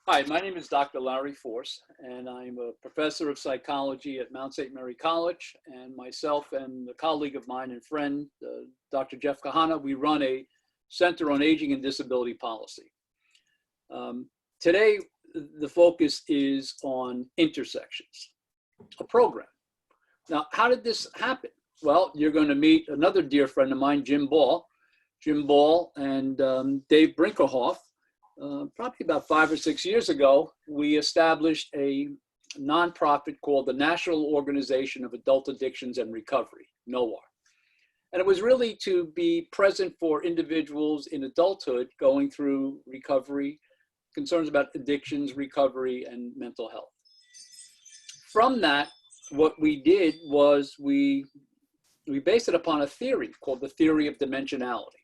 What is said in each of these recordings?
Hi, my name is Dr. Larry Force, and I'm a professor of psychology at Mount St. Mary College. And myself and a colleague of mine and friend, Dr. Jeff Kahana, we run a Center on Aging and Disability Policy. Today, the focus is on Intersections, a program. Now, how did this happen? Well, you're going to meet another dear friend of mine, Jim Ball. Jim Ball and Dave Brinkerhoff. Probably about 5 or 6 years ago, we established a nonprofit called the National Organization of Adult Addictions and Recovery, NOAR. And it was really to be present for individuals in adulthood going through recovery, concerns about addictions, recovery, and mental health. From that, what we did was we based it upon a theory called the theory of dimensionality.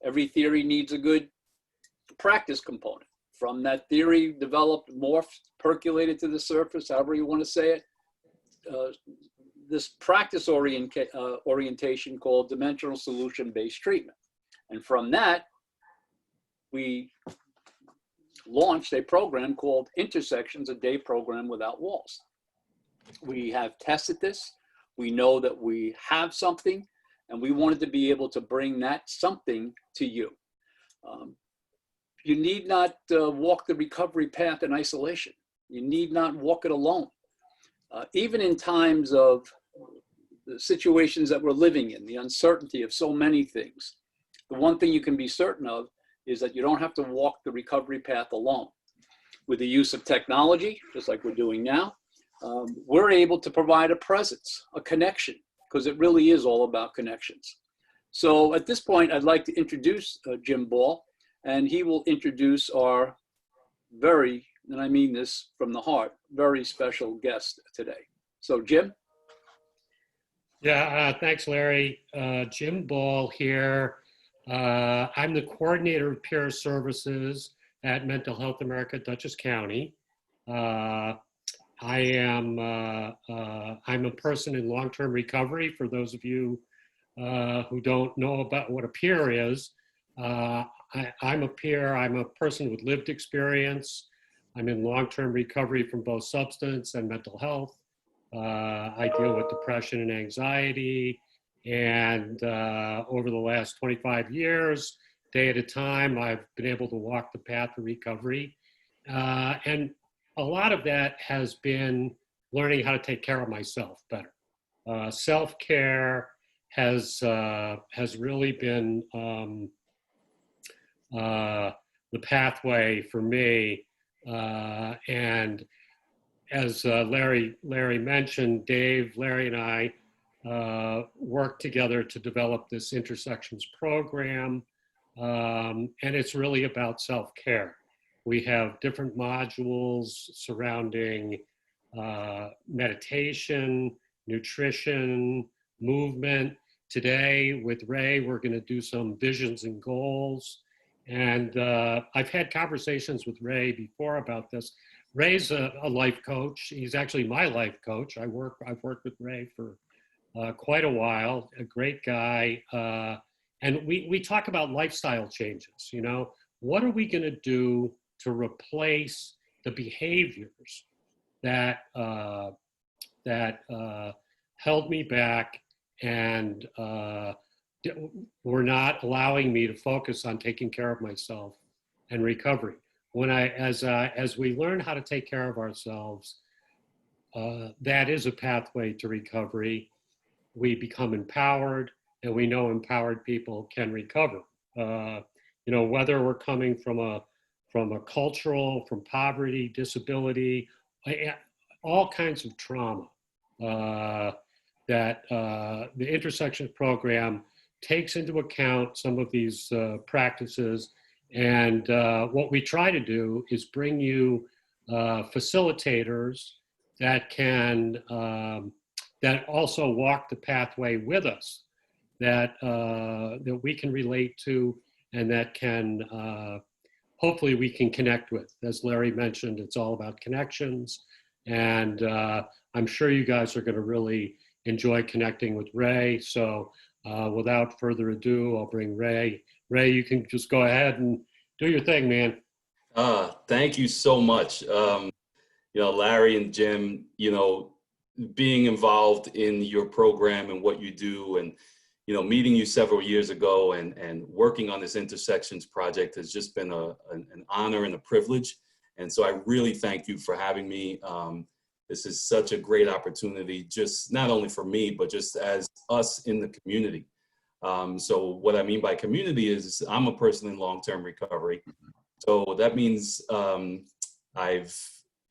Every theory needs a good practice component. From that theory developed, morphed, percolated to the surface, however you want to say it, this practice orientation called dimensional solution-based treatment. And from that, we launched a program called Intersections, a day program without walls. We have tested this. We know that we have something, and we wanted to be able to bring that something to you. You need not walk the recovery path in isolation. You need not walk it alone. Even in times of the situations that we're living in, the uncertainty of so many things, the one thing you can be certain of is that you don't have to walk the recovery path alone. With the use of technology, just like we're doing now, we're able to provide a presence, a connection, because it really is all about connections. So at this point, I'd like to introduce Jim Ball, and he will introduce our very, and I mean this from the heart, very special guest today. So Jim? Yeah, thanks, Larry. Jim Ball here. I'm the coordinator of peer services at Mental Health America, Dutchess County. I'm a person in long-term recovery. For those of you who don't know about what a peer is, I'm a peer. I'm a person with lived experience. I'm in long-term recovery from both substance and mental health. I deal with depression and anxiety. And over the last 25 years, day at a time, I've been able to walk the path of recovery. And a lot of that has been learning how to take care of myself better. Self-care has really been the pathway for me. And as Larry mentioned, Larry and I worked together to develop this Intersections program. And it's really about self-care. We have different modules surrounding meditation, nutrition, movement. Today with Ray, we're going to do some visions and goals. And I've had conversations with Ray before about this. Ray's a life coach. He's actually my life coach. I've worked with Ray for quite a while, a great guy. And we talk about lifestyle changes. You know, what are we going to do to replace the behaviors that held me back and were not allowing me to focus on taking care of myself and recovery. As we learn how to take care of ourselves, that is a pathway to recovery. We become empowered, and we know empowered people can recover. Whether we're coming from a cultural, from poverty, disability, all kinds of trauma, that the Intersections program takes into account some of these practices. And what we try to do is bring you facilitators that can, that also walk the pathway with us, that we can relate to, and that can, hopefully we can connect with. As Larry mentioned, it's all about connections. And I'm sure you guys are going to really enjoy connecting with Ray. So without further ado, I'll bring Ray. Ray, you can just go ahead and do your thing, man. Thank you so much. Larry and Jim, being involved in your program and what you do, and, meeting you several years ago and working on this Intersections project has just been an honor and a privilege. And so I really thank you for having me. This is such a great opportunity, just not only for me, but just as us in the community. So what I mean by community is I'm a person in long-term recovery. So that means I've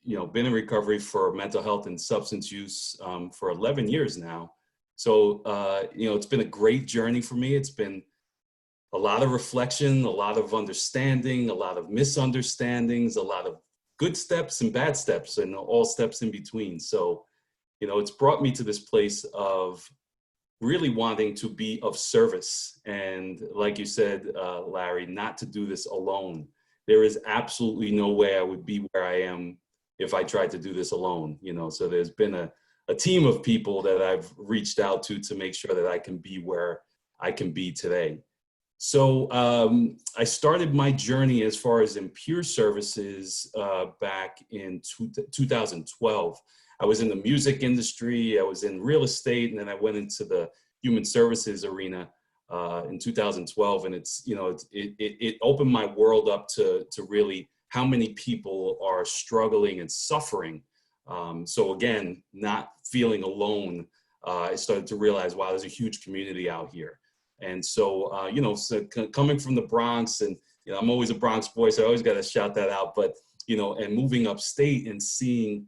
been in recovery for mental health and substance use for 11 years now. So it's been a great journey for me. It's been a lot of reflection, a lot of understanding, a lot of misunderstandings, a lot of good steps and bad steps, and all steps in between. So it's brought me to this place of really wanting to be of service. And like you said, Larry, not to do this alone. There is absolutely no way I would be where I am if I tried to do this alone. So there's been a team of people that I've reached out to make sure that I can be where I can be today. So I started my journey as far as in peer services back in 2012. I was in the music industry, I was in real estate, and then I went into the human services arena in 2012. And it opened my world up to really how many people are struggling and suffering. So again, not feeling alone, I started to realize, wow, there's a huge community out here. And so, coming from the Bronx, and, I'm always a Bronx boy, so I always got to shout that out. But, and moving upstate and seeing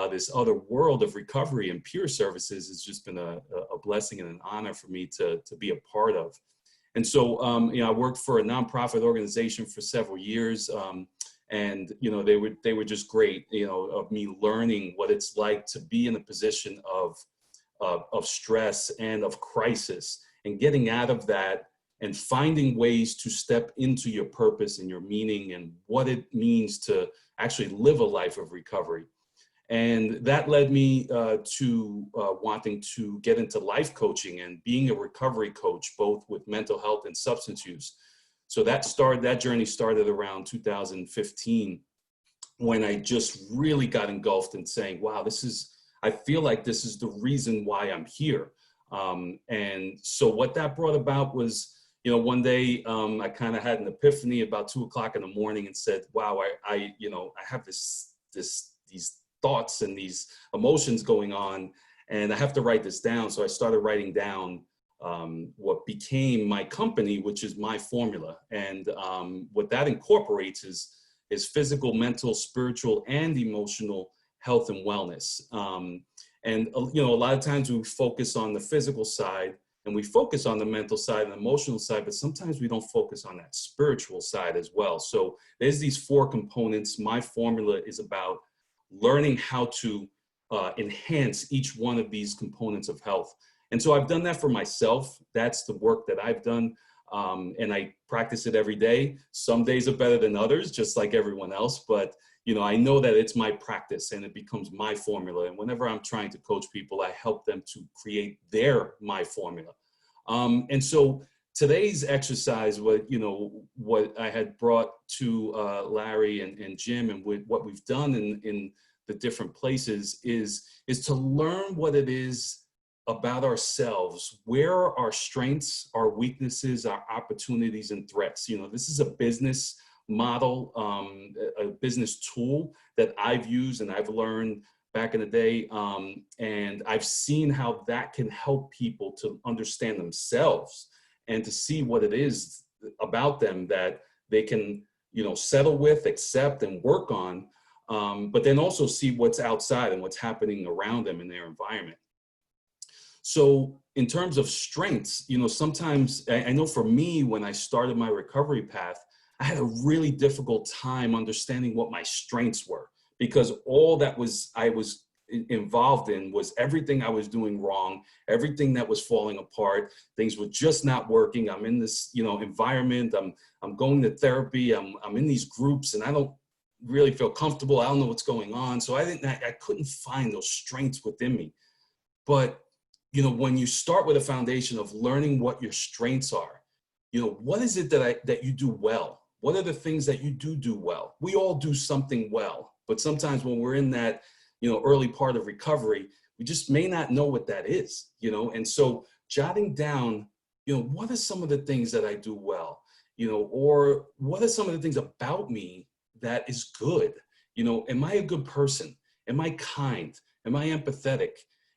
this other world of recovery and peer services has just been a blessing and an honor for me to be a part of. And so, I worked for a nonprofit organization for several years. And, they were just great, of me learning what it's like to be in a position of stress and of crisis, and getting out of that and finding ways to step into your purpose and your meaning and what it means to actually live a life of recovery. And that led me to wanting to get into life coaching and being a recovery coach, both with mental health and substance use. So that journey started around 2015, when I just really got engulfed in saying, wow, I feel like this is the reason why I'm here. And so what that brought about was, one day I kind of had an epiphany about 2:00 in the morning and said, wow, I have these thoughts and these emotions going on, and I have to write this down. So I started writing down what became my company, which is My Formula. And what that incorporates is physical, mental, spiritual, and emotional health and wellness. And a lot of times we focus on the physical side, and we focus on the mental side and emotional side, but sometimes we don't focus on that spiritual side as well. So there's these 4 components. My Formula is about learning how to enhance each one of these components of health. And so I've done that for myself. That's the work that I've done. And I practice it every day. Some days are better than others, just like everyone else. But, I know that it's my practice and it becomes my formula. And whenever I'm trying to coach people, I help them to create their My Formula. And so today's exercise, what I had brought to Larry and Jim, and what we've done in the different places is to learn what it is about ourselves, where are our strengths, our weaknesses, our opportunities and threats. This is a business model, a business tool that I've used and I've learned back in the day. And I've seen how that can help people to understand themselves and to see what it is about them that they can, settle with, accept, and work on, but then also see what's outside and what's happening around them in their environment. So in terms of strengths, sometimes I know for me, when I started my recovery path, I had a really difficult time understanding what my strengths were, because all that I was involved in was everything I was doing wrong, everything that was falling apart. Things were just not working. I'm in this, environment. I'm going to therapy. I'm in these groups, and I don't really feel comfortable. I don't know what's going on. So I couldn't find those strengths within me. But when you start with a foundation of learning what your strengths are, what is it that you do well? What are the things that you do well? We all do something well, but sometimes when we're in that, early part of recovery, we just may not know what that is, and so jotting down, what are some of the things that I do well, or what are some of the things about me that is good? Am I a good person? Am I kind? Am I empathetic?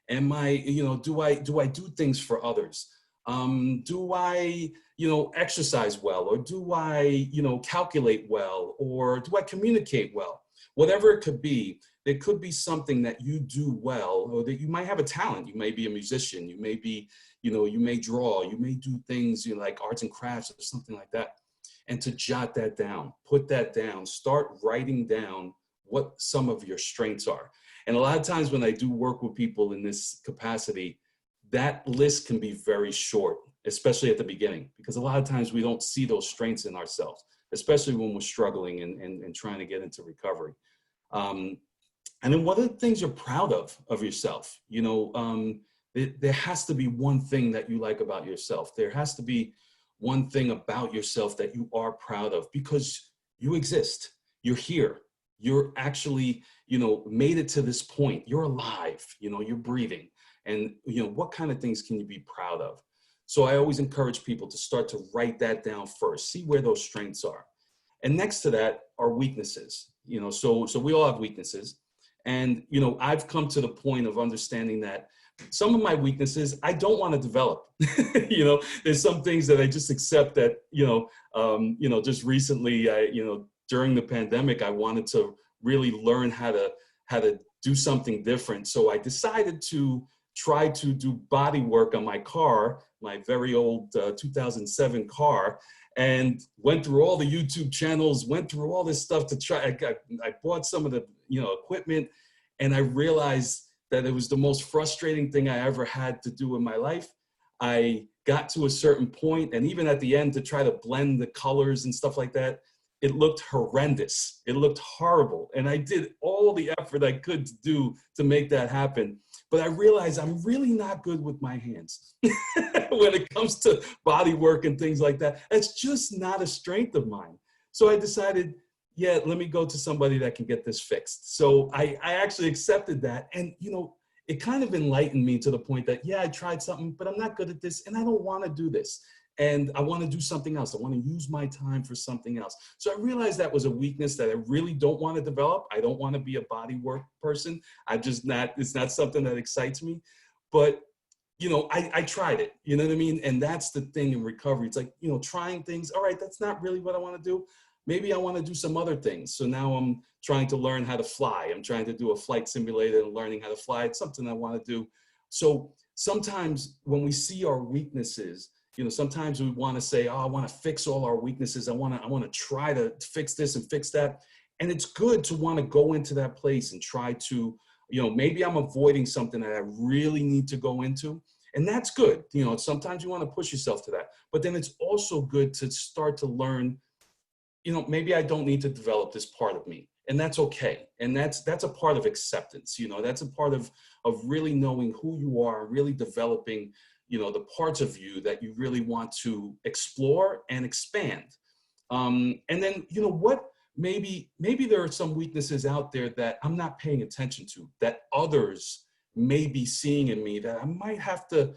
Am I, do I do things for others? Do I, exercise well, or do I, calculate well, or do I communicate well? Whatever it could be, there could be something that you do well, or that you might have a talent. You may be a musician. You may be, you may draw. You may do things, like arts and crafts or something like that. And to jot that down, put that down, start writing down what some of your strengths are. And a lot of times when I do work with people in this capacity, that list can be very short, especially at the beginning, because a lot of times we don't see those strengths in ourselves, especially when we're struggling and trying to get into recovery. And then what are the things you're proud of yourself? There has to be one thing that you like about yourself. There has to be one thing about yourself that you are proud of, because you exist. You're here. You're actually, made it to this point. You're alive, you're breathing. And, what kind of things can you be proud of? So I always encourage people to start to write that down first, see where those strengths are. And next to that are weaknesses, so we all have weaknesses. And, I've come to the point of understanding that some of my weaknesses, I don't want to develop. There's some things that I just accept that, just recently, during the pandemic, I wanted to really learn how to do something different. So I decided to try to do body work on my car, my very old 2007 car, and went through all the YouTube channels, went through all this stuff to try. I bought some of the, equipment, and I realized that it was the most frustrating thing I ever had to do in my life. I got to a certain point, and even at the end, to try to blend the colors and stuff like that, it looked horrendous. It looked horrible. And I did all the effort I could to do to make that happen. But I realized I'm really not good with my hands when it comes to body work and things like that. It's just not a strength of mine. So I decided, yeah, let me go to somebody that can get this fixed. So I actually accepted that. And, it kind of enlightened me to the point that, yeah, I tried something, but I'm not good at this, and I don't want to do this. And I want to do something else. I want to use my time for something else. So I realized that was a weakness that I really don't want to develop. I don't want to be a body work person. It's not something that excites me. But, I tried it, you know what I mean? And that's the thing in recovery. It's like, trying things. All right, that's not really what I want to do. Maybe I want to do some other things. So now I'm trying to learn how to fly. I'm trying to do a flight simulator and learning how to fly. It's something I want to do. So sometimes when we see our weaknesses, sometimes we want to say, oh, I want to fix all our weaknesses. I want to try to fix this and fix that. And it's good to want to go into that place and try to, maybe I'm avoiding something that I really need to go into. And that's good. Sometimes you want to push yourself to that. But then it's also good to start to learn, maybe I don't need to develop this part of me. And that's okay. And that's a part of acceptance. That's a part of really knowing who you are, really developing the parts of you that you really want to explore and expand. And then, maybe there are some weaknesses out there that I'm not paying attention to, that others may be seeing in me, that I might have to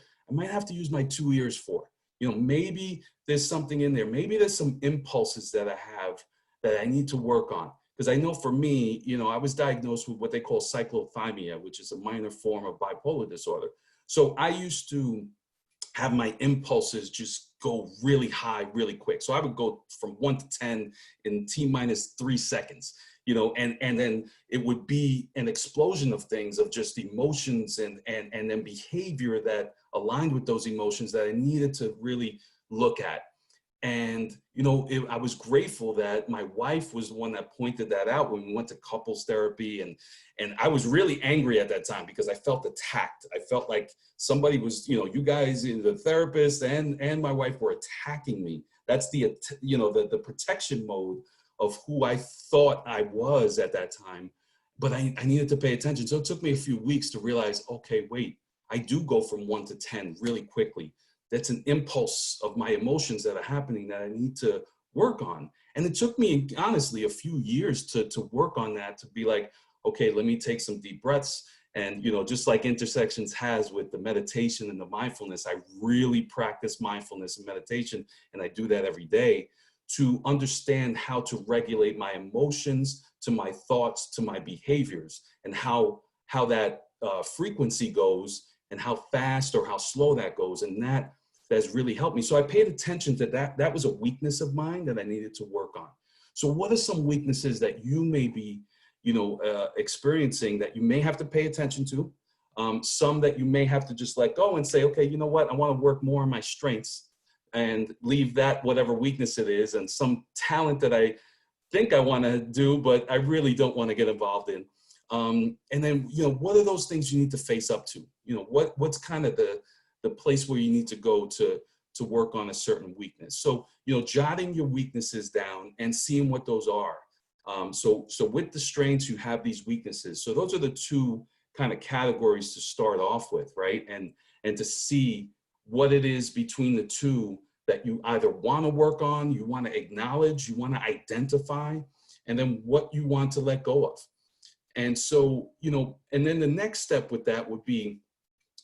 use my 2 ears for. Maybe there's something in there. Maybe there's some impulses that I have that I need to work on. Because I know for me, I was diagnosed with what they call cyclothymia, which is a minor form of bipolar disorder. So I used to have my impulses just go really high, really quick. So I would go from 1 to 10 in T-3 seconds, and then it would be an explosion of things, of just emotions and then behavior that aligned with those emotions that I needed to really look at. And, I was grateful that my wife was the one that pointed that out when we went to couples therapy. And I was really angry at that time because I felt attacked. I felt like somebody was, you guys, the therapist and my wife were attacking me. That's the protection mode of who I thought I was at that time. But I needed to pay attention. So it took me a few weeks to realize, okay, wait, I do go from 1 to 10 really quickly. That's an impulse of my emotions that are happening that I need to work on. And it took me, honestly, a few years to work on that, to be like, okay, let me take some deep breaths. And, you know, just like Intersections has with the meditation and the mindfulness, I really practice mindfulness and meditation, and I do that every day to understand how to regulate my emotions, to my thoughts, to my behaviors, and how that frequency goes, and how fast or how slow that goes. And that has really helped me. So I paid attention to that. That was a weakness of mine that I needed to work on. So what are some weaknesses that you may be, you know, experiencing that you may have to pay attention to? Some that you may have to just let go and say, okay, you know what, I want to work more on my strengths and leave that, whatever weakness it is, and some talent that I think I want to do, but I really don't want to get involved in. And then, you know, what are those things you need to face up to? You know, what's kind of the place where you need to go to work on a certain weakness. So, you know, jotting your weaknesses down and seeing what those are. So with the strengths, you have these weaknesses. So those are the two kind of categories to start off with, right? And to see what it is between the two that you either want to work on, you want to acknowledge, you want to identify, and then what you want to let go of. And so, you know, and then the next step with that would be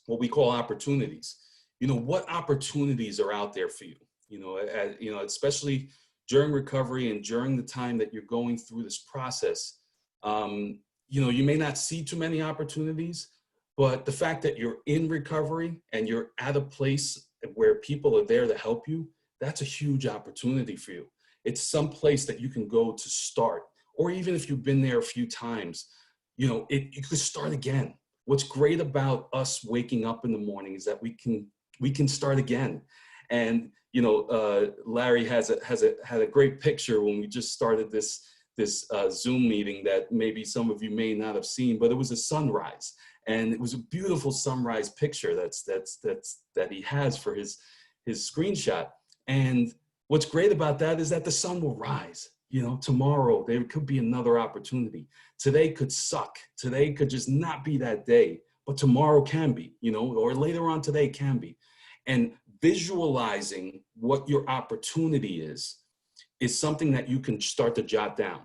what we call opportunities. You know, what opportunities are out there for you? You know, especially during recovery and during the time that you're going through this process. You know, you may not see too many opportunities, but the fact that you're in recovery and you're at a place where people are there to help you, that's a huge opportunity for you. It's some place that you can go to start, or even if you've been there a few times, you know, you could start again. What's great about us waking up in the morning is that we can start again. And, you know, Larry had a great picture when we just started this Zoom meeting that maybe some of you may not have seen, but it was a sunrise. And it was a beautiful sunrise picture that he has for his screenshot. And what's great about that is that the sun will rise. You know, tomorrow there could be another opportunity. Today could suck. Today could just not be that day, but tomorrow can be, you know, or later on today can be. And visualizing what your opportunity is something that you can start to jot down.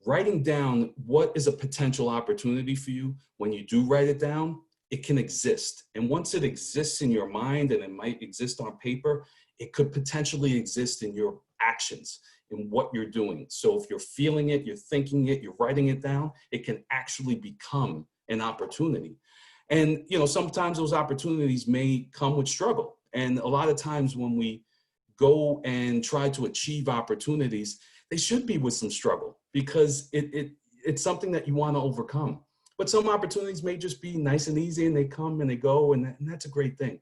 Writing down what is a potential opportunity for you, when you do write it down, it can exist. And once it exists in your mind, and it might exist on paper, it could potentially exist in your actions, in what you're doing. So if you're feeling it, you're thinking it, you're writing it down, it can actually become an opportunity. And, you know, sometimes those opportunities may come with struggle. And a lot of times when we go and try to achieve opportunities, they should be with some struggle, because it's something that you want to overcome. But some opportunities may just be nice and easy, and they come and they go, and that's a great thing.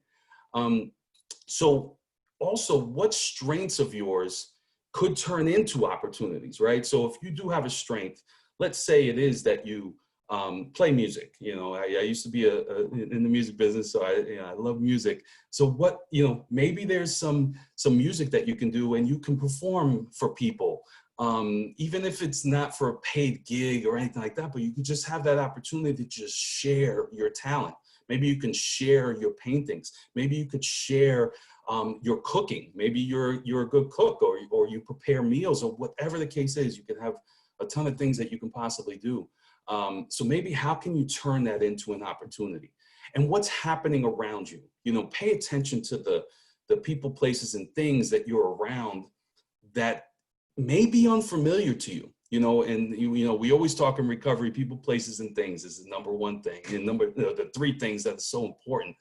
So also, what strengths of yours could turn into opportunities, right? So if you do have a strength, let's say it is that you play music. You know, I used to be in the music business, so I love music. So what, you know, maybe there's some music that you can do and you can perform for people, even if it's not for a paid gig or anything like that, but you can just have that opportunity to just share your talent. Maybe you can share your paintings. Maybe you could share your cooking. Maybe you're a good cook, or you prepare meals, or whatever the case is. You can have a ton of things that you can possibly do. So maybe how can you turn that into an opportunity? And what's happening around you? You know, pay attention to the people, places, and things that you're around that may be unfamiliar to you. You know, and you know, we always talk in recovery, people, places, and things is the number one thing, and the three things that are so important.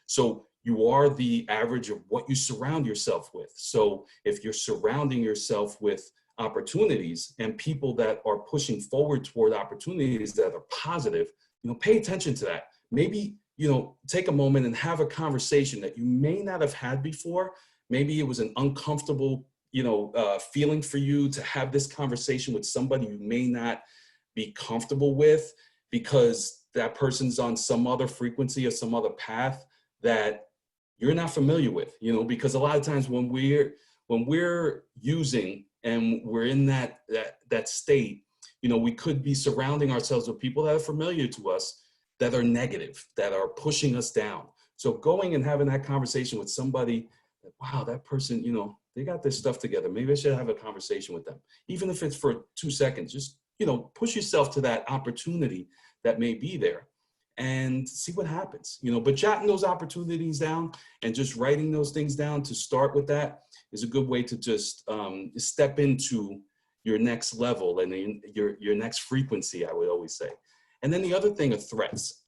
So you are the average of what you surround yourself with. So if you're surrounding yourself with opportunities and people that are pushing forward toward opportunities that are positive, you know, pay attention to that. Maybe, you know, take a moment and have a conversation that you may not have had before. Maybe it was an uncomfortable, you know, feeling for you to have this conversation with somebody you may not be comfortable with, because that person's on some other frequency or some other path that you're not familiar with, you know, because a lot of times when we're using and we're in that state, you know, we could be surrounding ourselves with people that are familiar to us, that are negative, that are pushing us down. So going and having that conversation with somebody wow, that person, you know, they got their stuff together. Maybe I should have a conversation with them. Even if it's for 2 seconds, just, you know, push yourself to that opportunity that may be there and see what happens, you know. But jotting those opportunities down and just writing those things down to start with that is a good way to just step into your next level and your next frequency, I would always say. And then the other thing are threats.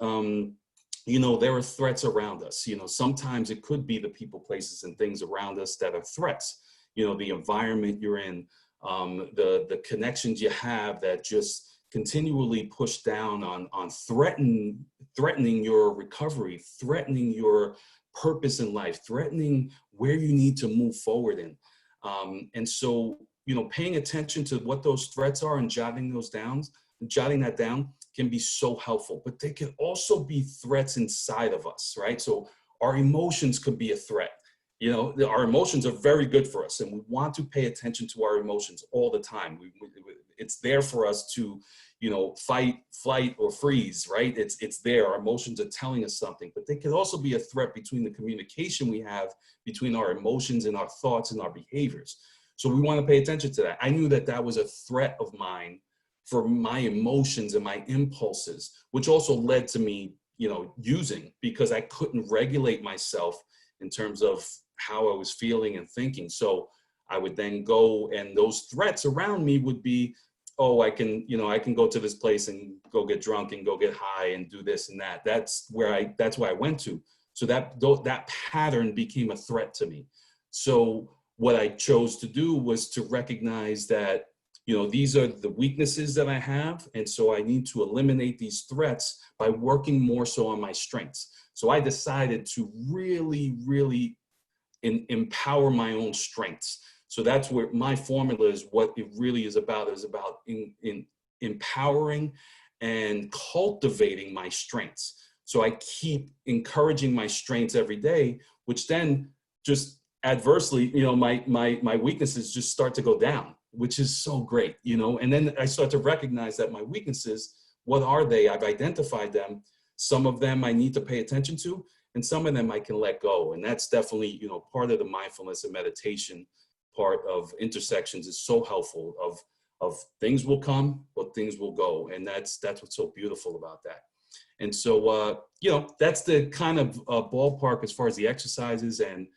You know, there are threats around us. You know, sometimes it could be the people, places, and things around us that are threats. You know, the environment you're in, the connections you have that just continually push down on threatening your recovery, threatening your purpose in life, threatening where you need to move forward in. And so, you know, paying attention to what those threats are and jotting that down can be so helpful. But they can also be threats inside of us, right? So our emotions could be a threat. You know, our emotions are very good for us, and we want to pay attention to our emotions all the time. It's there for us to, you know, fight, flight, or freeze, right? It's there. Our emotions are telling us something, but they can also be a threat between the communication we have between our emotions and our thoughts and our behaviors. So we want to pay attention to that. I knew that that was a threat of mine for my emotions and my impulses, which also led to me, you know, using, because I couldn't regulate myself in terms of how I was feeling and thinking. So I would then go, and those threats around me would be, oh, I can go to this place and go get drunk and go get high and do this and that. That's where I went to. So that pattern became a threat to me. So what I chose to do was to recognize that, you know, these are the weaknesses that I have. And so I need to eliminate these threats by working more so on my strengths. So I decided to really, really empower my own strengths. So that's where my formula is, what it really is about in empowering and cultivating my strengths. So I keep encouraging my strengths every day, which then just adversely, you know, my weaknesses just start to go down, which is so great, you know. And then I start to recognize that my weaknesses, what are they? I've identified them. Some of them I need to pay attention to, and some of them I can let go. And that's definitely, you know, part of the mindfulness and meditation part of Intersections is so helpful. Of things will come, but things will go, and that's what's so beautiful about that. And so, you know, that's the kind of ballpark as far as the exercises and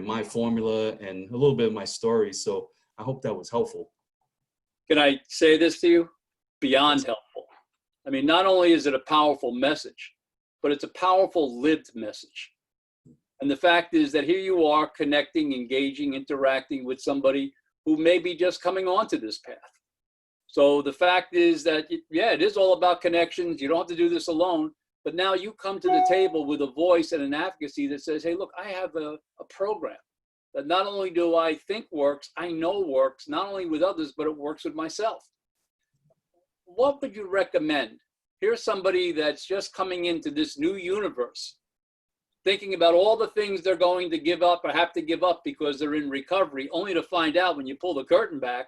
my formula and a little bit of my story. So I hope that was helpful. Can I say this to you? Beyond helpful. I mean, not only is it a powerful message, but it's a powerful lived message. And the fact is that here you are connecting, engaging, interacting with somebody who may be just coming onto this path. So the fact is that, yeah, it is all about connections. You don't have to do this alone. But now you come to the table with a voice and an advocacy that says, hey, look, I have a program that not only do I think works, I know works, not only with others, but it works with myself. What would you recommend? Here's somebody that's just coming into this new universe, thinking about all the things they're going to give up or have to give up because they're in recovery, only to find out when you pull the curtain back,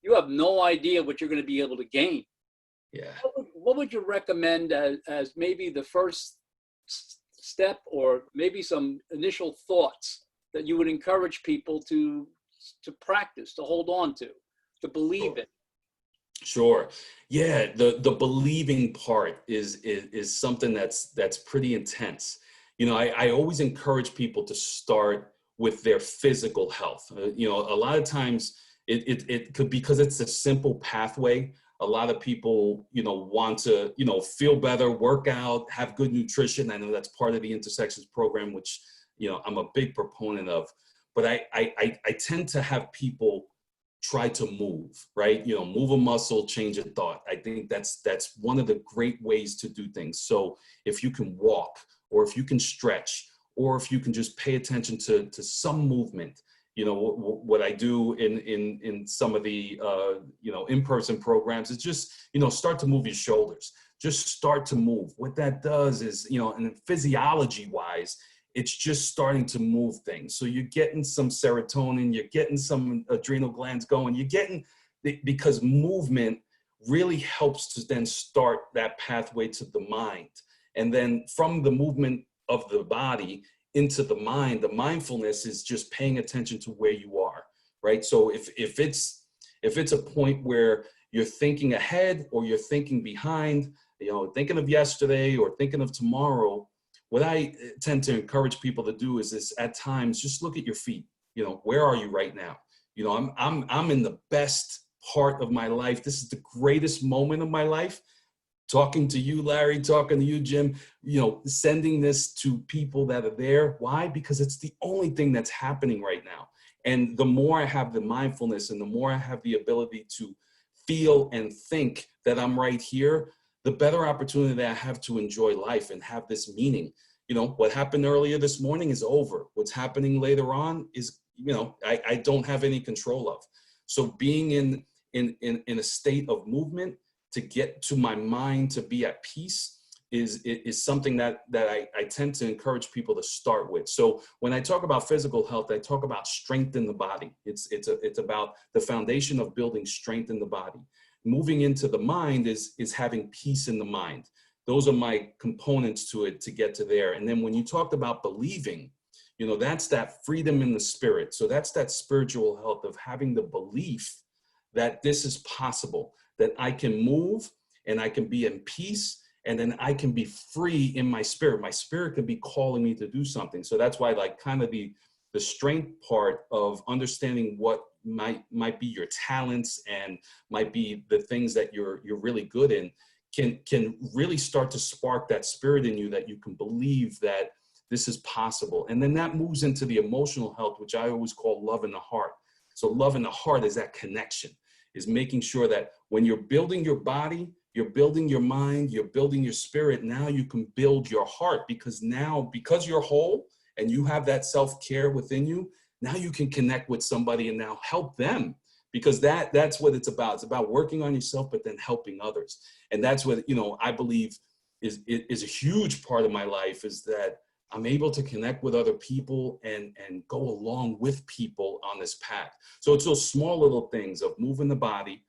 you have no idea what you're going to be able to gain. Yeah. What would you recommend as maybe the first step, or maybe some initial thoughts that you would encourage people to practice, to hold on to believe in? Sure. Yeah, the believing part is something that's pretty intense. You know, I always encourage people to start with their physical health. You know, a lot of times it could, because it's a simple pathway. A lot of people, you know, want to, you know, feel better, work out, have good nutrition. I know that's part of the Intersections program, which, you know, I'm a big proponent of. But I tend to have people try to move, right? You know, move a muscle, change a thought. I think that's one of the great ways to do things. So if you can walk, or if you can stretch, or if you can just pay attention to some movement, you know, what I do in some of the, you know, in-person programs is just, you know, start to move your shoulders, just start to move. What that does is, you know, and physiology wise, it's just starting to move things. So you're getting some serotonin, you're getting some adrenal glands going, you're getting, because movement really helps to then start that pathway to the mind. And then from the movement of the body, into the mind, the mindfulness is just paying attention to where you are, right? So if it's a point where you're thinking ahead or you're thinking behind, thinking of yesterday or thinking of tomorrow, what I tend to encourage people to do is at times just look at your feet. Where are you right now? I'm in the best part of my life. This is the greatest moment of my life. Talking to you, Larry, talking to you, Jim, sending this to people that are there. Why? Because it's the only thing that's happening right now. And the more I have the mindfulness and the more I have the ability to feel and think that I'm right here, the better opportunity that I have to enjoy life and have this meaning. What happened earlier this morning is over. What's happening later on is, I don't have any control of. So being in a state of movement to get to my mind to be at peace is something that I tend to encourage people to start with. So when I talk about physical health, I talk about strength in the body. It's about the foundation of building strength in the body. Moving into the mind is having peace in the mind. Those are my components to it to get to there. And then when you talked about believing, that's that freedom in the spirit. So that's that spiritual health of having the belief that this is possible, that I can move and I can be in peace, and then I can be free in my spirit. My spirit can be calling me to do something. So that's why, like, kind of the strength part of understanding what might be your talents and might be the things that you're really good in can really start to spark that spirit in you, that you can believe that this is possible. And then that moves into the emotional health, which I always call love in the heart. So love in the heart is that connection, is making sure that when you're building your body, you're building your mind, you're building your spirit, now you can build your heart, because you're whole and you have that self-care within you, now you can connect with somebody and now help them, because that's what it's about. It's about working on yourself, but then helping others. And that's what, I believe is a huge part of my life, is that I'm able to connect with other people and go along with people on this path. So it's those small little things of moving the body,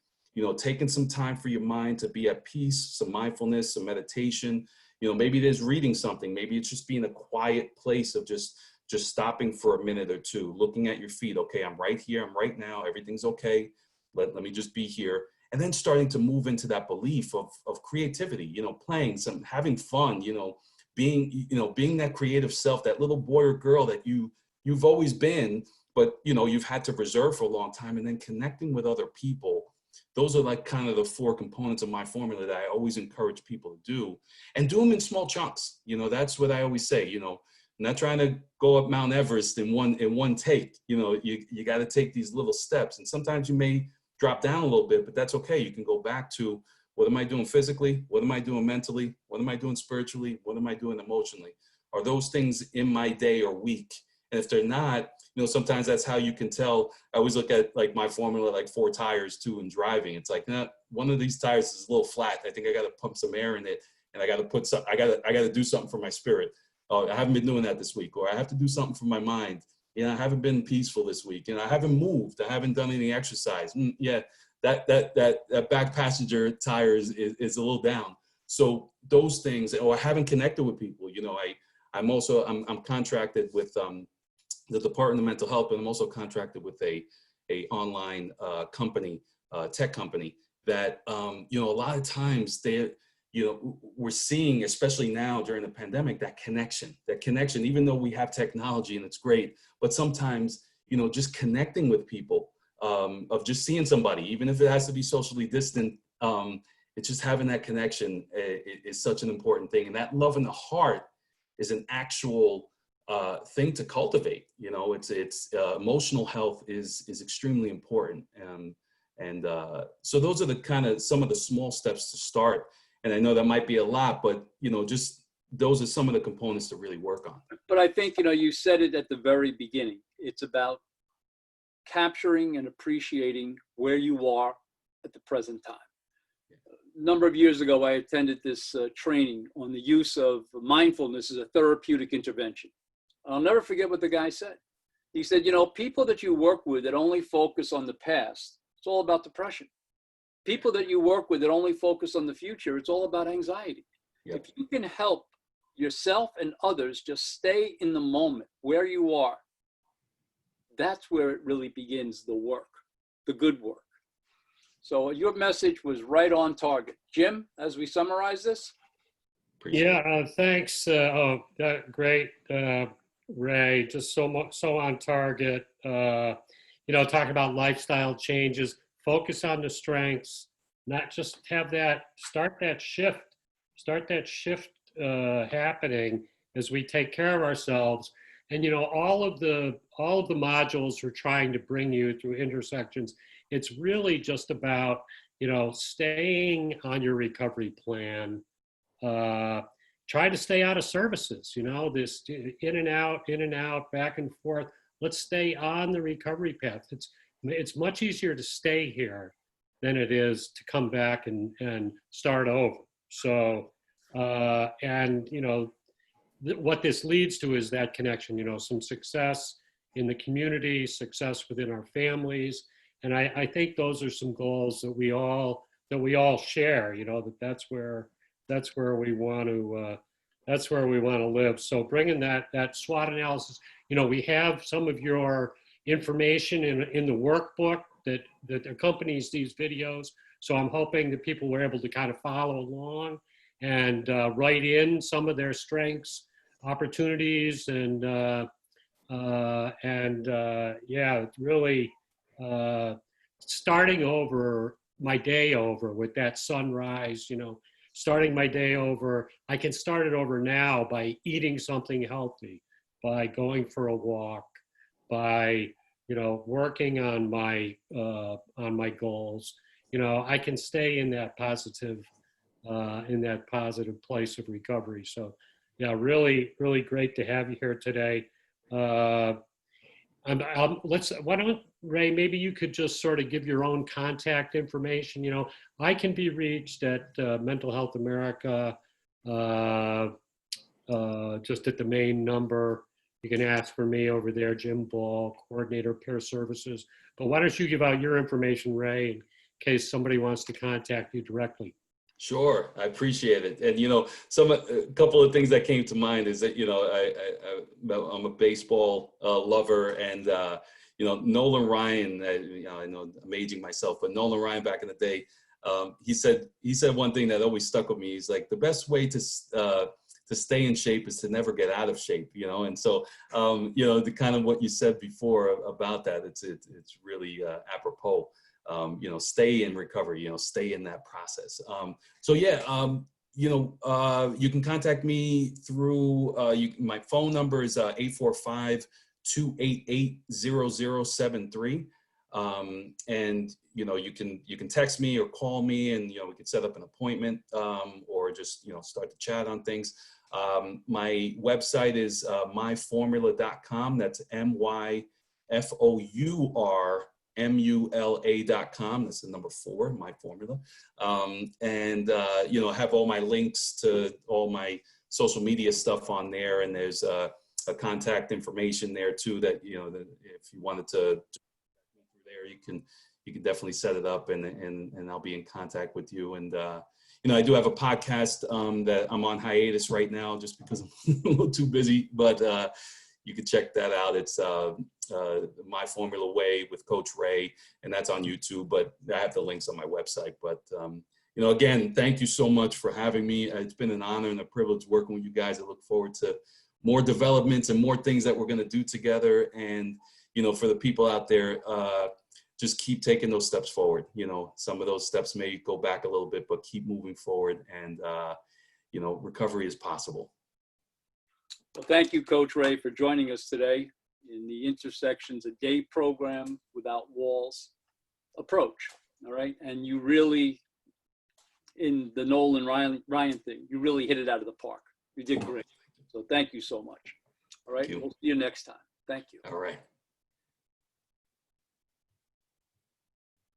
taking some time for your mind to be at peace, some mindfulness, some meditation. Maybe there's reading something. Maybe it's just being a quiet place of just stopping for a minute or two, looking at your feet. Okay, I'm right here. I'm right now. Everything's okay. Let me just be here. And then starting to move into that belief of creativity, playing having fun, being that creative self, that little boy or girl that you've always been, but you've had to preserve for a long time, and then connecting with other people. Those are like kind of the 4 components of my formula that I always encourage people to do, and do them in small chunks. That's what I always say. I'm not trying to go up Mount Everest in one take. You got to take these little steps, and sometimes you may drop down a little bit, but that's okay. You can go back to, what am I doing physically? What am I doing mentally? What am I doing spiritually? What am I doing emotionally? Are those things in my day or week? And if they're not, sometimes that's how you can tell. I always look at, like, my formula, like 4 tires too in driving. It's like, one of these tires is a little flat. I think I got to pump some air in it, and I got to do something for my spirit. Oh, I haven't been doing that this week, or I have to do something for my mind. I haven't been peaceful this week, I haven't moved. I haven't done any exercise. That back passenger tire is a little down. So those things, or I haven't connected with people. I'm contracted with the Department of Mental Health, and I'm also contracted with a online company, tech company that a lot of times we're seeing, especially now during the pandemic, that connection, even though we have technology and it's great, but sometimes, just connecting with people, of just seeing somebody, even if it has to be socially distant, it's just having that connection is such an important thing. And that love in the heart is an actual thing to cultivate. It's emotional health is extremely important. So those are the kind of some of the small steps to start. And I know that might be a lot, but, just those are some of the components to really work on. But I think, you said it at the very beginning. It's about capturing and appreciating where you are at the present time. A number of years ago, I attended this training on the use of mindfulness as a therapeutic intervention. I'll never forget what the guy said. He said, people that you work with that only focus on the past, it's all about depression. People that you work with that only focus on the future, it's all about anxiety. Yep. If you can help yourself and others just stay in the moment where you are, that's where it really begins the work, the good work. So your message was right on target. Jim, as we summarize this? Appreciate it. Yeah, thanks. Great, Ray. Just so on target. Talk about lifestyle changes. Focus on the strengths. Not just have that. Start that shift. Happening as we take care of ourselves. And all of the modules we're trying to bring you through Intersections. It's really just about staying on your recovery plan. Try to stay out of services, this in and out, back and forth. Let's stay on the recovery path. It's much easier to stay here than it is to come back and start over. So, what this leads to is that connection, some success in the community, success within our families. And I think those are some goals that we all share, that's where we want to live. So bringing that SWOT analysis, we have some of your information in the workbook that accompanies these videos. So I'm hoping that people were able to kind of follow along and write in some of their strengths, opportunities, and really starting over my day over with that sunrise, starting my day over. I can start it over now by eating something healthy, by going for a walk, by working on my goals. I can stay in that positive place of recovery. So yeah, really, really great to have you here today. Why don't, Ray, maybe you could just sort of give your own contact information. I can be reached at Mental Health America, just at the main number. You can ask for me over there, Jim Ball, Coordinator Peer Services. But why don't you give out your information, Ray, in case somebody wants to contact you directly? Sure, I appreciate it. And a couple of things that came to mind is that I'm a baseball lover, and Nolan Ryan. I know I'm aging myself, but Nolan Ryan back in the day, he said one thing that always stuck with me. He's like, the best way to stay in shape is to never get out of shape. And so the kind of what you said before about that, it's really apropos. Stay in recovery, stay in that process. You can contact me through, my phone number is 845-288-0073. And you can text me or call me, and we can set up an appointment, or just start to chat on things. My website is myformula.com. That's MyFourMula.com. That's the number 4, My Formula. Have all my links to all my social media stuff on there, and there's a contact information there too, that that if you wanted to through there, you can definitely set it up, and I'll be in contact with you. And I do have a podcast that I'm on hiatus right now just because I'm a little too busy, but you can check that out. It's My Formula Way with Coach Ray, and that's on YouTube, but I have the links on my website. But again, thank you so much for having me. It's been an honor and a privilege working with you guys. I look forward to more developments and more things that we're going to do together. And for the people out there, just keep taking those steps forward. Some of those steps may go back a little bit, but keep moving forward, and recovery is possible. Well, thank you, Coach Ray, for joining us today in the Intersections, a day program without walls approach. All right. And you really, in the Nolan Ryan thing, you really hit it out of the park. You did great. So thank you so much. All right. We'll see you next time. Thank you. All right.